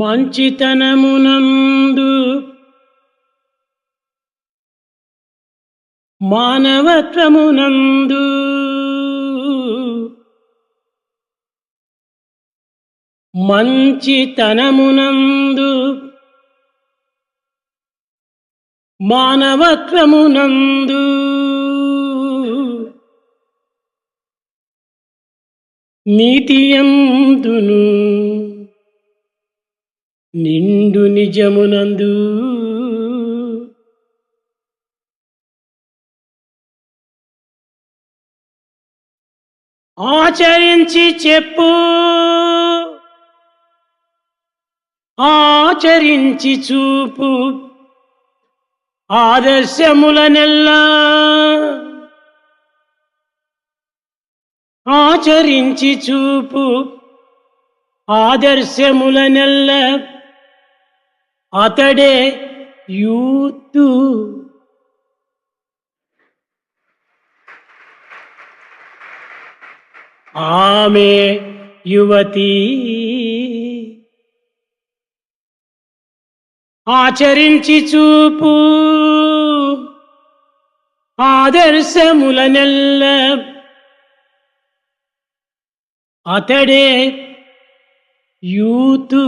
మంచితనమునందు మానవత్వమునందు మంచితనమునందు మానవత్వమునందు నీతియందును నిండు నిజమునందు ఆచరించి చెప్పు ఆచరించి చూపు ఆదర్శములనెల్లా ఆచరించి చూపు ఆదర్శములనెల్ల అతడే యూతు. ఆమె యువతి. ఆచరించి చూపు ఆదర్శములనెల్ల అతడే యూతు.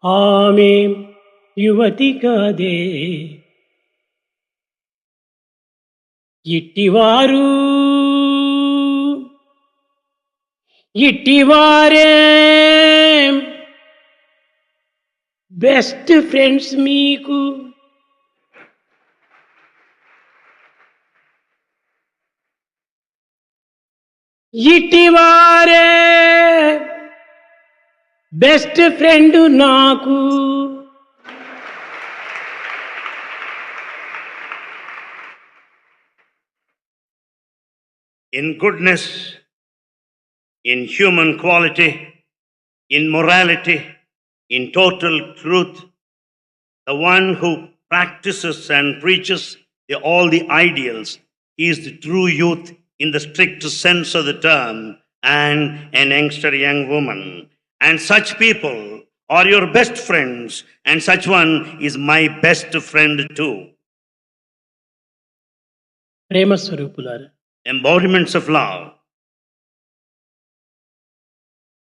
ఆమె యువతి కాదే. ఇట్టివారే బెస్ట్ ఫ్రెండ్స్ మీకు. ఇట్టివారే బెస్ట్ ఫ్రెండ్ నాకు. In goodness, in human quality, in morality, in total truth, the one who practices and preaches all the ideals, he is the true youth in the strict sense of the term, and an youngster, young woman. And such people are your best friends, and such one is my best friend too. ప్రేమ స్వరూపులారా, Embodiments of love.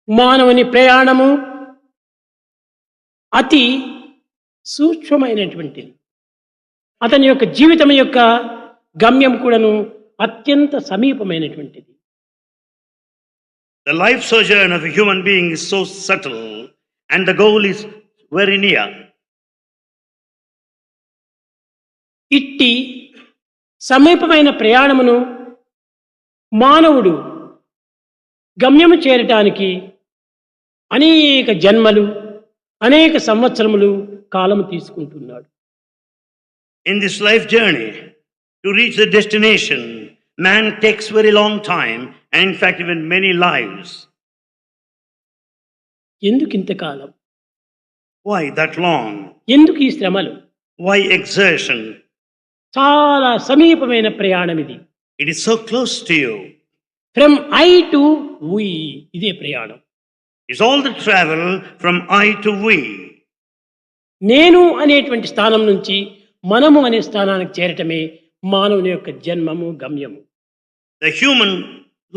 మానవుని ప్రయాణము అతి సూక్ష్మమైనటువంటిది. అతని యొక్క జీవితం యొక్క గమ్యం కూడాను అత్యంత సమీపమైనటువంటిది. The life sojourn of a human being is so subtle and the goal is very near. ఇట్టి సమీపమైన ప్రయాణమును మానవుడు గమ్యము చేరటానికి అనేక జన్మలు అనేక సంవత్సరములు కాలము తీసుకుంటున్నాడు. In this life journey, to reach the destination, man takes very long time, and in fact even many lives. ఎందుకు ఇంతకాలం? Why that long? ఎందుకు ఈ శ్రమలు? Why exertion? చాలా సమీపమైన ప్రయాణం ఇది. It is so close to you. From I to we, ఇదే ప్రయాణం. It's all the travel from I to we. నేను అనేటువంటి స్థానం నుంచి మనము అనే స్థానానికి చేరటమే మానవుని యొక్క జన్మము గమ్యము. The human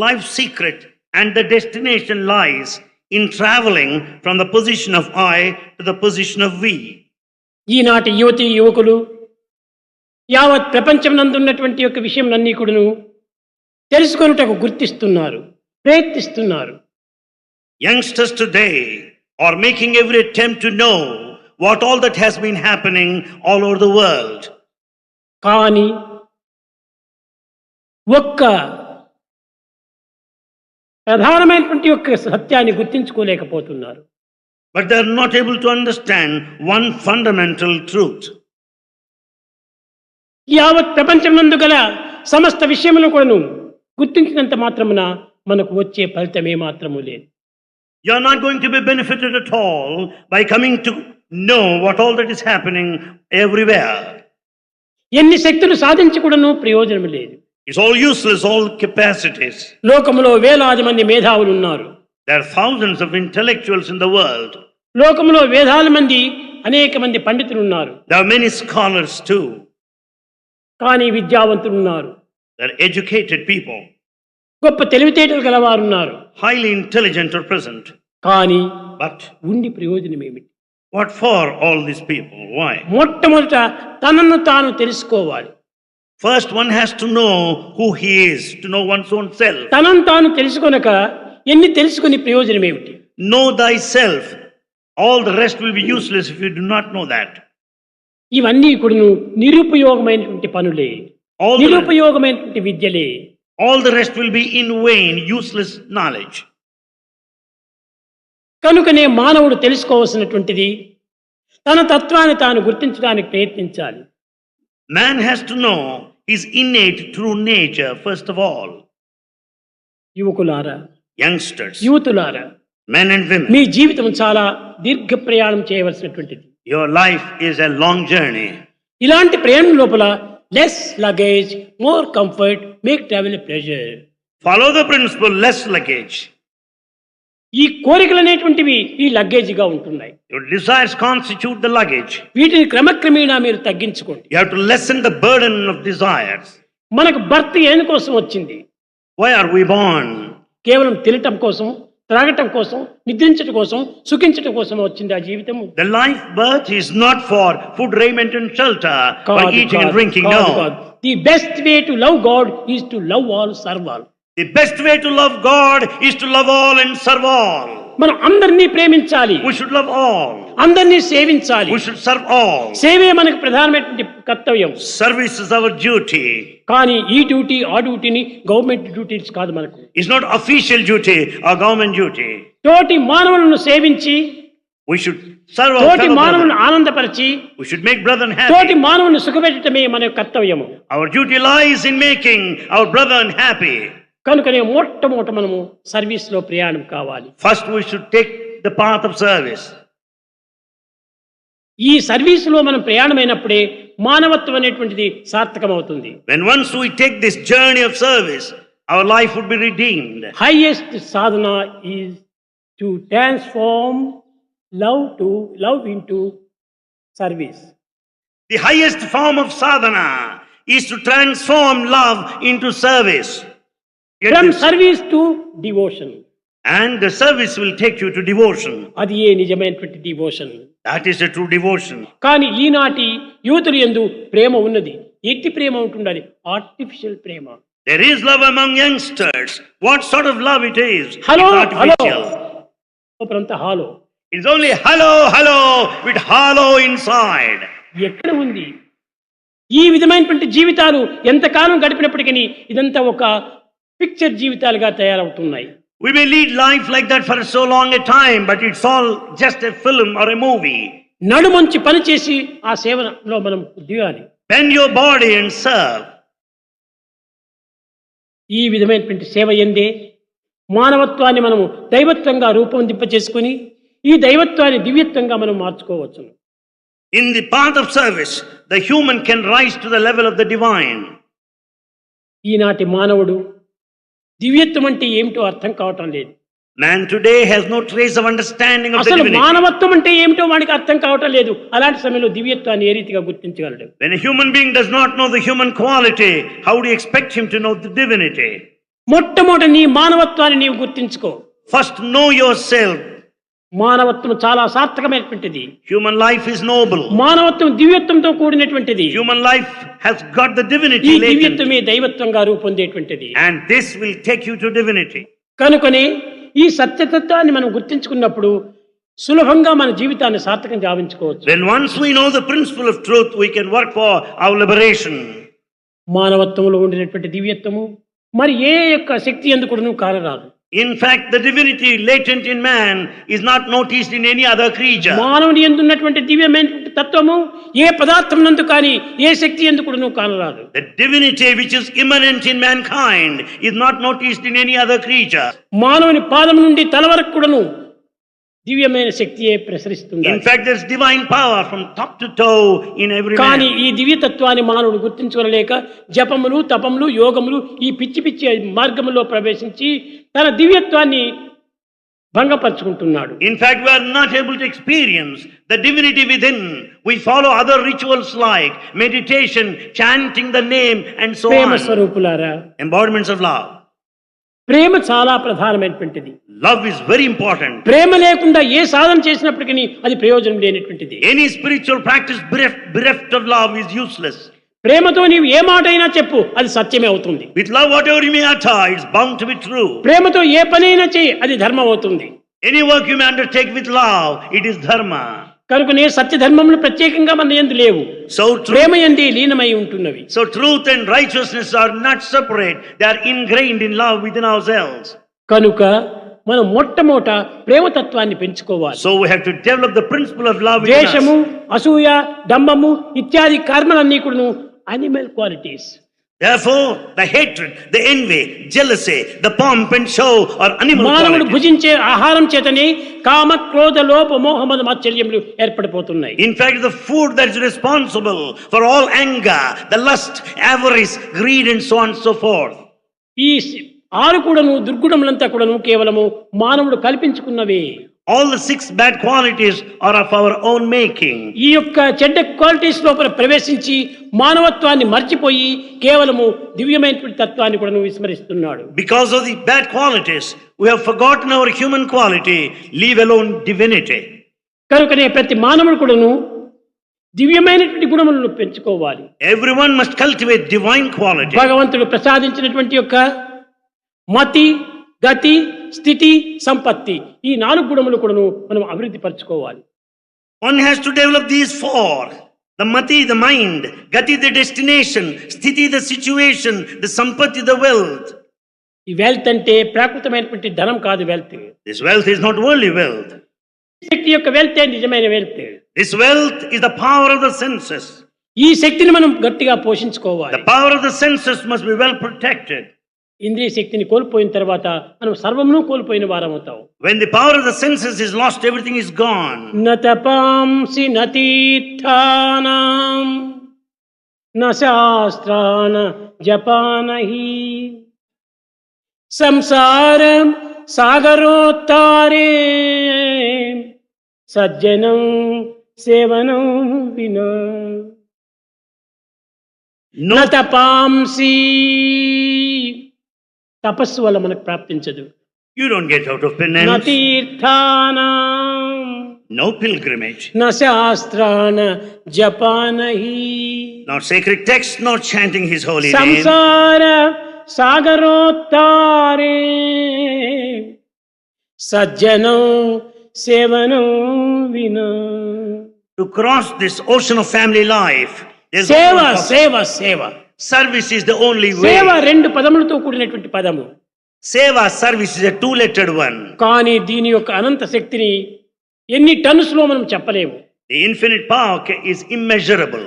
life secret and the destination lies in traveling from the position of I to the position of we. ఈనాటి యువతి యువకులు యావత్ ప్రపంచం నందున్నటువంటి యొక్క విషయం అన్నీ కూడాను తెలుసుకొనుటకు గుర్తిస్తున్నారు, ప్రయత్నిస్తున్నారు. Youngsters today are making every attempt to know what all that has been happening all over the world. కానీ ఒక్క ప్రధానమైనటువంటి యొక్క సత్యాన్ని గుర్తించుకోలేకపోతున్నారు. But they are not able to understand one fundamental truth. యావత్ ప్రపంచం నందు గల సమస్త విషయములను కూడాను గుర్తించినంత మాత్రమున మనకు వచ్చే ఫలితమే మాత్రము లేదు. You are not going to be benefited at all by coming to know what all that is happening everywhere. ఎన్ని శక్తులు సాధించి కూడాను ప్రయోజనం లేదు. It's all useless, all capacities. లోకములో వేలాది మంది మేధావులు ఉన్నారు. There are thousands of intellectuals in the world. లోకంలో వేదాల మంది అనేక మంది పండితులు ఉన్నారు. There are many scholars too. కానీ విద్యావంతులు ఉన్నారు. There are educated people, గొప్ప తెలివితేటలు గలవారు ఉన్నారు. highly intelligent are present. కానీ But ఉండి ప్రయోజనం ఏమిటి? what for all these people? Why? మొట్టమొదట తనను తాను తెలుసుకోవాలి. First, one has to know who he is, to know one's own self. తనను తాను తెలుసుకొనక ఎన్ని తెలుసుకుని ప్రయోజనం ఏమిటి? Know thyself. All the rest will be useless if you do not know that. ఇవన్నీ కూడా నిరుపయోగమైనటువంటి పనులే, All the, నిరుపయోగమైనటువంటి విద్యలే. all the rest will be in vain, useless knowledge. కనుకనే మానవుడు తెలుసుకోవాల్సినటువంటిది తన తత్వాన్ని తాను గుర్తించడానికి ప్రయత్నించాలి. Man has to know his innate true nature first of all. యువకులారా, Youngsters, యువతులారా, men and women, మీ జీవితం చాలా దీర్ఘ ప్రయాణం చేయవలసినటువంటిది. your life is a long journey. ఇలాంటి ప్రయాణం లోపల less luggage, more comfort, make travel pleasure. Follow the principle less luggage. ఈ కోరికలు అనేటువంటివి ఈ లగేజ్గా ఉంటున్నాయి. Your desires constitute the luggage. వీటిని క్రమక్రమేణా మీరు తగ్గించుకోండి. You have to lessen the burden of desires. మనకు భర్త ఎందుకోసం వచ్చింది? Why are we born? కేవలం తినటం కోసం, త్రాగటం కోసం, నిద్రించటం కోసం, సుఖించటం కోసం వచ్చింది ఆ జీవితం. The life birth is not for food, raiment and shelter, for eating and drinking. No. The best way to love God is to love all, serve all. The best way to love God is to love all and serve all. మనం అందరినీ ప్రేమించాలి, We should love all. అందరినీ సేవించాలి. We should serve all. సేవే మనకు ప్రధానమైనటువంటి కర్తవ్యం. Service is our duty. కానీ ఈ డ్యూటీ ఆ డ్యూటీని గవర్నమెంట్ డ్యూటీస్ కాదు మనకు. It's not official duty or government duty. తోటి మానవులను సేవించి, We should serve our తోటి fellow మానవులను brethren. ఆనందపరిచి, We should make brethren తోటి happy. మానవులను సుఖపెట్టడమే మన యొక్క కర్తవ్యము. Our duty lies in making our brethren happy. కనుకనే మొట్టమొదట మనము సర్వీస్ లో ప్రయాణం కావాలి. First, we should take the path of service. ఈ సర్వీస్ లో మనం ప్రయాణమైనప్పుడే మానవత్వం అనేటువంటిది సార్థకం అవుతుంది. When once we take this journey of service, our life would be redeemed. Highest Sadhana is to transform love into service. The highest form of sadhana is to transform love into service. Get from this? Service to devotion. And the service will take you to devotion. అది ఏ నిజమైనటువంటి devotion. That is a true devotion. కానీ ఈనాటి యువతులు యందు ప్రేమ ఉన్నది. ఎట్టి ప్రేమ ఉంటుండాలి? Artificial Prema. There is love among youngsters. What sort of love it is? Hello It's hello artificial. అప్పుడంతా hollow. It's only hello, hello with hollow inside. ఎక్కడ ఉంది ఈ విధమైనటువంటి జీవితాలు? ఎంతకాలం గడిపినప్పటికీ ఇదంతా ఒక పిక్చర్ జీవితాలుగా తయారవుతున్నాయి. We may lead life like that for so long a time, but it's all just a film or a movie. నడుమంచి పనిచేసి ఆ సేవలో మనం దిగాలి. Bend your body and serve. ఈ విధమైనటువంటి సేవ ఎందే మానవత్వాన్ని మనము దైవత్వంగా రూపొందింప చేసుకుని ఈ దైవత్వాన్ని దివ్యత్వంగా మనం మార్చుకోవచ్చు. In the path of service, the human can rise to the level of the divine. ఈనాటి మానవుడు దివ్యత్వం అంటే ఏమిటో అర్థం కావటం లేదు. Man today has no trace of understanding of the అసలు divinity. మానవత్వం అంటే ఏమిటో వాడికి అర్థం కావటం లేదు. అలాంటి సమయంలో దివ్యత్వాన్ని ఏ రీతిగా గుర్తించగలడు? When a human being does not know the human quality, how do you expect him to know the divinity? మొట్టమొదటి నీ మానవత్వాన్ని నీవు గుర్తించుకో. First, know yourself. మానవత్వం చాలా సార్థకమైనటువంటిది. Human life is noble. మానవత్వం దివ్యత్వంతో కూడినటువంటిది. Human life has got the ఈ divinity latent. దివ్యత్వమే దైవత్వంగా రూపొందేటువంటిది. And this will take you to divinity. కనుకనే ఈ సత్యతత్వాన్ని మనం గుర్తించుకున్నప్పుడు సులభంగా మన జీవితాన్ని సార్థకం గావించుకోవచ్చు. When once we know the principle of truth, we can work for our liberation. మానవత్వంలో ఉండినటువంటి దివ్యత్వము మరి ఏ యొక్క శక్తి ఎందుకు కానరాదు. In fact, the divinity latent in man is not noticed in any other creature. మానవుని యందున్నటువంటి దివ్యమైన తత్వము ఏ పదార్థం నందు కానీ ఏ శక్తి ఎందుకు కానరాదు. The divinity which is immanent in mankind is not noticed in any other creature. మానవుని పాదం నుండి తల వరకు కూడాను దివ్యమైన శక్తియే ప్రసరిస్తుంది. In fact, there's divine power from top to toe in every కానీ man. ఈ దివ్యతత్వాన్ని మానవుడు గుర్తించుకోలేక జపములు తపములు యోగములు ఈ పిచ్చి పిచ్చి మార్గములో ప్రవేశించి తన దివ్యత్వాన్ని భంగపరుచుకుంటున్నాడు. In fact, we are not able to experience the divinity within. We follow other rituals like meditation, chanting the name, and so Prema on. స్వరూపులారా, Embodiments of love. ప్రేమ చాలా ప్రధానమైనటువంటిది. Love is very important. ప్రేమ లేకుండా ఏ సాధన చేసినప్పటికీ అది ప్రయోజనం లేనటువంటిది. Any spiritual practice bereft of love is useless. ప్రేమతో నీవు ఏ మాట అయినా చెప్పు, అది సత్యమే అవుతుంది. With love, whatever you may utter, it's bound to be true. ప్రేమతో ఏ పనైనా చేయి, అది ధర్మం అవుతుంది. Any work you may undertake with love, it is dharma. కనుకనే సత్య ధర్మములు ప్రత్యేకంగా మన యందు లేవు, So ప్రేమ యందే లీనమై ఉంటున్నవి. So truth and righteousness are not separate. They are ingrained in love within ourselves. కనుక మనం మొట్టమొదట ప్రేమతత్వాన్ని పెంచుకోవాలి. So we have to develop the principle of love within ద్వేషము, us. అసూయ, డంబము ఇత్యాది కర్మలన్నీ కూడా animal qualities. Therefore, the hatred, the envy, jealousy, the pomp and show are animal మానవుడు qualities. భుజించే ఆహారం చేతనే కామ, క్రోధ, లోభ, మోహ, మద, మాత్సర్యములు ఏర్పడిపోతున్నాయి. In fact, the food that is responsible for all anger, the lust, avarice, greed and so on and so forth. ఈ ఆరు కూడాను దుర్గుణములంతా కూడాను కేవలము మానవుడు కల్పించుకున్నవే. All the 6 bad qualities are of our own making. ఈ యొక్క చెడ్డ క్వాలిటీస్ లోపల ప్రవేశించి మానవత్వాన్ని మర్చిపోయి కేవలము దివ్యమైనటువంటి తత్వాన్ని కూడా విస్మరిస్తున్నాడు. Because of the bad qualities, we have forgotten our human quality, leave alone divinity. కనుకనే ప్రతి మానవుడు కూడాను దివ్యమైనటువంటి గుణములను పెంచుకోవాలి. Everyone must cultivate divine quality. భగవంతుడు ప్రసాదించినటువంటి యొక్క మతి, గతి, స్థితి, సంపత్తి ఈ 4 గుణములు కూడాను మనం అభివృద్ధి పరచుకోవాలి. One has to develop these 4. The mati, the mind; gati, the destination; sthiti, the situation; the sampatti, the wealth. ఈ వెల్త్ అంటే ప్రాకృతమైనటువంటి ధనం కాదు. Wealth, This wealth is not worldly wealth. శక్తి యొక్క వెల్త్ నిజమైన wealth. This wealth is the power of the senses. ఈ శక్తిని మనం గట్టిగా పోషించుకోవాలి. The power of the senses must be well protected. ఇంద్రియ శక్తిని కోల్పోయిన తర్వాత మనం సర్వమును కోల్పోయిన వారమవుతాం. When the power of the senses is lost, everything is gone. నతపాంసి నతీర్థానాం న శాస్త్రాన జపానహి సంసారం సాగరోత్తారే సజ్జనం సేవనం వినా No, నతపాంసి తపస్సు వల్ల మనకు ప్రాప్తించదు. you don't get out of penance. నతీర్థానాం No pilgrimage. న శాస్త్రాన జపానహి Not sacred text, not chanting his holy name. సంసార సాగరోత్తారే సజ్జనం సేవనం వినా. To cross this ocean of family life, there's సేవ only సేవ సేవ. service is the only సేవ way. 2 పదములతో కూడినటువంటి పదము. Seva, service is a 2-lettered one. కానీ దీని యొక్క అనంత శక్తిని ఎన్ని టన్స్ లో మనం చెప్పలేము. The infinite power is immeasurable.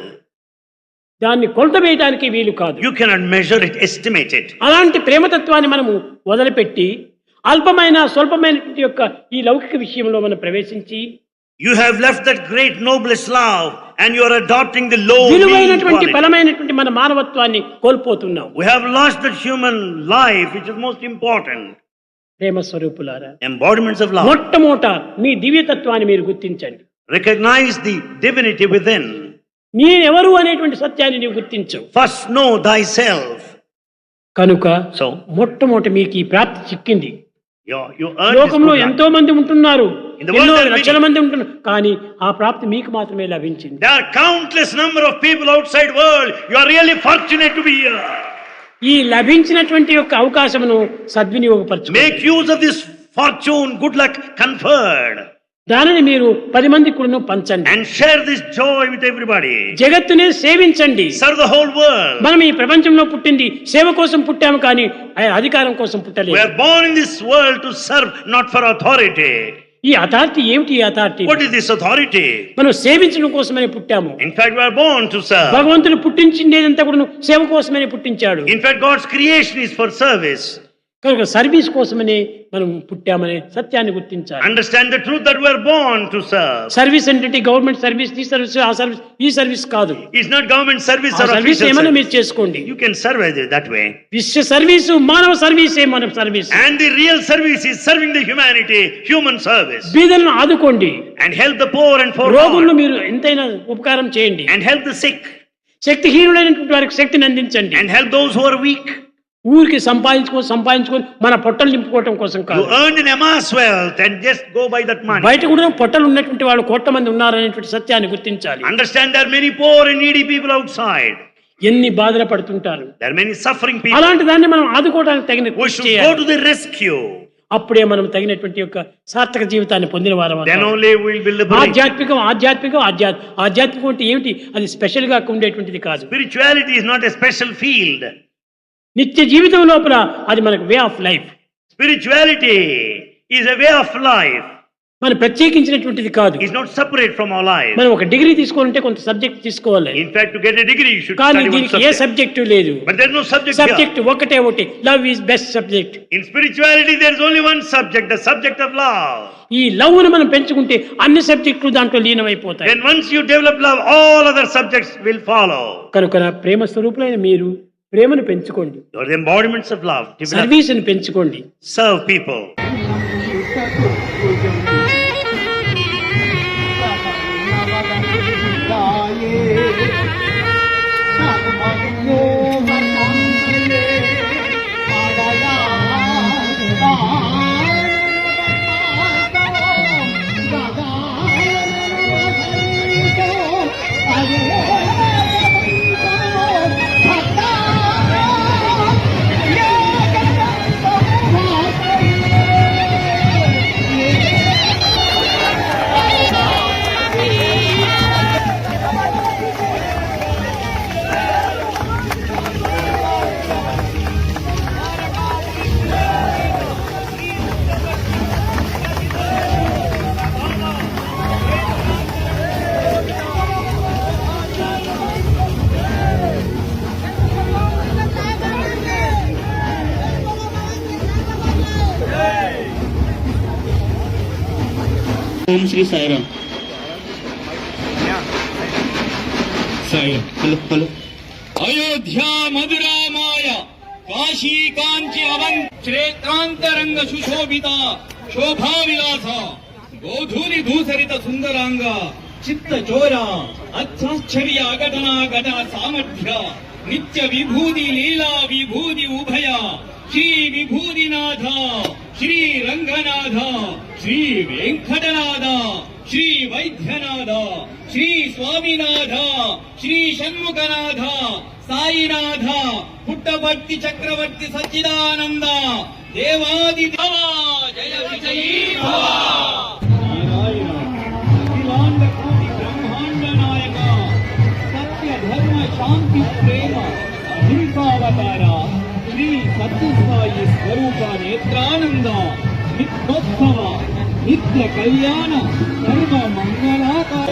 దాన్ని కొలత వేయడానికి వీలు కాదు. You cannot measure it, estimate it. అలాంటి ప్రేమతత్వాన్ని మనము వదిలిపెట్టి అల్పమైన స్వల్పమైనటువంటి యొక్క ఈ లౌకిక విషయంలో మనం ప్రవేశించి You have left that great noblest love and you are adopting the low mean విలువైనటువంటి quality. బలమైనటువంటి మన మానవత్వాన్ని కోల్పోతున్నాం. We have lost that human life which is most important. ప్రేమ స్వరూపులారా, Embodiments of love. మొట్టమొదట మీ దివ్యతత్వాన్ని మీరు గుర్తించండి. Recognize the divinity within. నేనెవరు అనేటువంటి సత్యాన్ని నీవు గుర్తించు. First know thyself. కనుక So, మొట్టమొదటి మీకు ఈ ప్రాప్తి చిక్కింది. you earn this లోకంలో good life. ఎంతో మంది ఉంటున్నారు, In the world ఎన్నో there are లక్షల many. మంది ఉంటున్నారు, కానీ ఆ ప్రాప్తి మీకు మాత్రమే లభించింది. There are countless number of people outside world. You are really fortunate to be here. ఈ లభించినటువంటి యొక్క అవకాశమును సద్వినియోగపరచుకోండి. Make use of this fortune, good luck conferred, దానిని మీరు 10 మందికి కూడా పంచండి. and share this joy with everybody. జగత్తునే సేవించండి. Serve the whole world. మనం ఈ ప్రపంచంలో పుట్టింది సేవ కోసం పుట్టాము, కానీ అధికారం కోసం We పుట్టలేదు. are born in this world to serve, not for authority. ఈ అథారిటీ ఏమిటి? ఈ authority What is this authority? మనం సేవించడం కోసమని పుట్టాము. In fact, we are born to serve. భగవంతుడు పుట్టించిందేదంతా కూడా సేవ కోసమని పుట్టించాడు. In fact, God's creation is for service. కనుక సర్వీస్ కోసమనే మనం పుట్టామనే సత్యాన్ని గుర్తించాలి. Understand the truth that we are born to serve. Service అంటే గవర్నమెంట్ సర్వీస్, ఈ సర్వీస్, ఆ సర్వీస్, ఈ సర్వీస్ కాదు. It's not government service ఆ or సర్వీస్ official ఏమైనా service. మీరు చేసుకోండి. You can serve that way. విశ్వ సర్వీసు మానవ సర్వీసే మన service. And the real service is serving the humanity, human service. బీదలను ఆదుకోండి, And help the poor and రోగులను forlorn. మీరు ఎంతైనా ఉపకారం చేయండి, And help the sick. శక్తిహీనులైనటువంటి వారికి శక్తిని అందించండి. And help those who are weak. ఊరికి సంపాదించుకొని మన పొట్టలు నింపుకోవటం కోసం You కాదు. earn and amass wealth and just go by that money. బయట కూడా పొట్టలు ఉన్నటువంటి వాళ్ళు కోట్ల మంది ఉన్నారనేటువంటి సత్యాన్ని గుర్తించాలి. Understand there are many poor and needy people outside. ఎన్ని బాధలు పడుతుంటారు. There are many suffering people. అలాంటి దాన్ని మనం ఆదుకోవడానికి తగిన We కృషి should చేయాలి. go to the rescue. అప్పుడే మనం తగినటువంటి యొక్క సార్థక జీవితాన్ని పొందిన వారం Then అవుతాం. only we will be liberated. ఆధ్యాత్మికం అంటే ఏమిటి? అది స్పెషల్ గా ఉండేటువంటిది కాదు. Spirituality is not a special field. నిత్య జీవితం లోపల అది మనకు way of life. Spirituality is a way of life. మనం ప్రత్యేకించినటువంటిది కాదు. It's not separate from our life. మనం ఒక డిగ్రీ తీసుకోవాలంటే కొంత సబ్జెక్ట్ తీసుకోవాలి. In fact, to get a degree, you should కానీ study one దీనికి ఏ subject. సబ్జెక్టు లేదు. But there's no subject here. Subject ఒకటే. Love is best subject. In spirituality, there's only one subject, the subject of love. ఈ love ను మనం పెంచుకుంటే అన్ని సబ్జెక్టులు దాంట్లో లీనమైపోతాయి. Then once you develop love, all other subjects will follow. కనుక ప్రేమ స్వరూపులైన మీరు ప్రేమను పెంచుకోండి, You're the embodiments of love. Develop. సర్వీస్ని పెంచుకోండి. Serve people. ఓం శ్రీ సాయిరామ్. సాయిరామ్. హలో. అయోధ్య మధురామాయ కాశీ కాంచి అవన్ క్షేత్రాంతరంగ సుశోభిత శోభా విలాస గోధూలి ధూసరిత సుందరాంగ చిత్త చోర అత్యాశ్చర్య అఘటనా ఘట సామర్థ్య నిత్య విభూది లీలా విభూది ఉభయ శ్రీ విభూదినాథ శ్రీ రంగనాథ శ్రీ వెంకటనాథ శ్రీ వైద్యనాథ శ్రీ స్వామినాథ శ్రీ షణ్ముఖనాథ సాయినాథ పుట్టపర్తి చక్రవర్తి సచ్చిదానంద దేవాది దేవ జయ విజయీ భవ. నారాయణ అఖిలాండ కోటి బ్రహ్మాండ నాయక సత్య ధర్మ శాంతి ప్రేమ అహింసావతార శ్రీ సత్యసాయి స్వరూప నేత్రానంద నిత్యోత్సవ నిత్య కళ్యాణ సర్వ మంగళాకార